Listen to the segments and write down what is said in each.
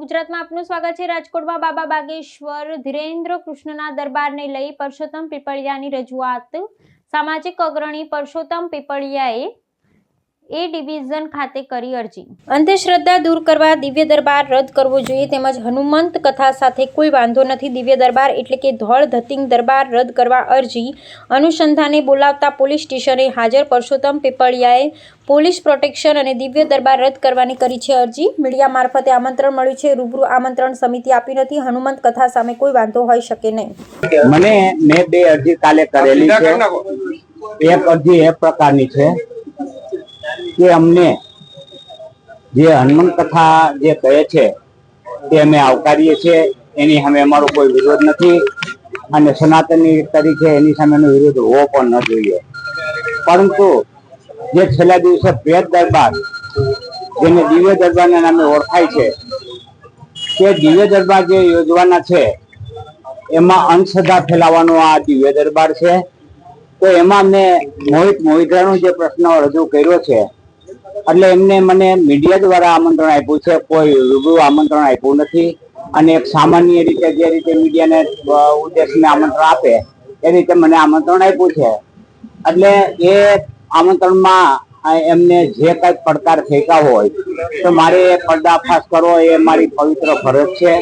નવગુજરાતમાં આપનું સ્વાગત છે। રાજકોટમાં બાબા બાગેશ્વર ધીરેન્દ્ર કૃષ્ણના દરબારને લઈ પરસોત્તમ પીપળિયાની રજૂઆત। સામાજિક અગ્રણી પરસોત્તમ પીપળિયાએ એ ડિવિઝન ખાતે કરી અરજી। અંધશ્રદ્ધા દૂર કરવા દિવ્ય દરબાર રદ કરવો જોઈએ તેમજ હનુમંત કથા સાથે કોઈ વાંધો નથી। દિવ્ય દરબાર એટલે કે ધોળ ધતિંગ દરબાર રદ કરવા અરજી અનુસંધાને બોલાવતા પોલીસ સ્ટેશને હાજર પરસોત્તમ પીપળિયાએ પોલીસ પ્રોટેક્શન અને દિવ્ય દરબાર રદ કરવાની કરી છે અરજી। મીડિયા મારફતે આમંત્રણ મળ્યું છે। રૂબરૂ આમંત્રણ સમિતિ આપી નથી। હનુમંત કથા સામે કોઈ વાંધો હોઈ શકે નહીં। મેં બે અરજી કાલે કરેલી છે। એક અરજી એ પ્રકારની છે કે અમને જે હનુમાન કથા જે કહે છે તે અમે આવકારીએ છીએ, એની સામે અમારો કોઈ વિરોધ નથી અને સનાતની તરીકે એની સામેનો વિરોધ હોવો પણ ન જોઈએ। પરંતુ જે છેલ્લા દિવસે પ્રેત દરબાર જેને દિવ્ય દરબારના નામે ઓળખાય છે તે દિવ્ય દરબાર જે યોજવાના છે એમાં અંધશ્રદ્ધા ફેલાવવાનો આ દિવ્ય દરબાર છે। તો એમાં મેં મોહિતરાનો જે પ્રશ્ન રજૂ કર્યો છે એટલે એમને મને મીડિયા દ્વારા આમંત્રણ આપ્યું છે, કોઈ રૂબરૂ આમંત્રણ આપ્યું નથી। અને એક સામાન્ય રીતે જે રીતે મીડિયાને ઉદ્દેશને આમંત્રણ આપે એ રીતે મને આમંત્રણ આપ્યું છે। એટલે એ આમંત્રણમાં એમને જે કઈ પડકાર ફેંકા હોય તો મારે પર્દાફાશ કરવો એ મારી પવિત્ર ફરજ છે।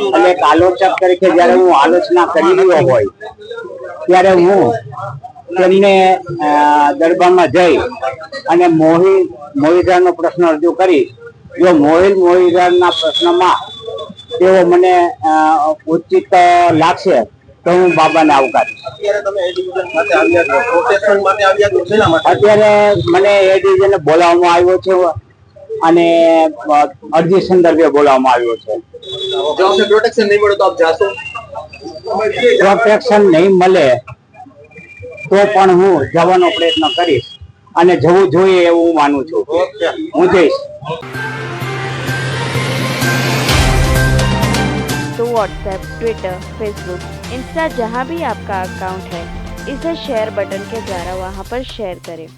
એટલે એક આલોચક તરીકે જયારે હું આલોચના કરી રહ્યો હોય ત્યારે હું તેમને દરબારમાં જઈ અને મોહિતરાનો પ્રશ્ન રજૂ કરી જો મોહિતરાના પ્રશ્નમાં તેઓ મને ઉચિત લાગશે તો હું બાબાને આવકારીશ। અત્યારે મને એ ડિવિઝને બોલાવવામાં આવ્યો છે અને અરજી સંદર્ભે બોલાવવામાં આવ્યો છે। પ્રોટેક્શન નહીં મળે તો પણ હું જવાનો પ્રયત્ન કરીશ અને જવું જોઈએ એવું હું માનું છું। હું જઈશ। तो व्हाट्सएप, ट्विटर, फेसबुक, इंस्टा जहाँ भी आपका अकाउंट है इसे शेयर बटन के द्वारा वहाँ पर शेयर करें।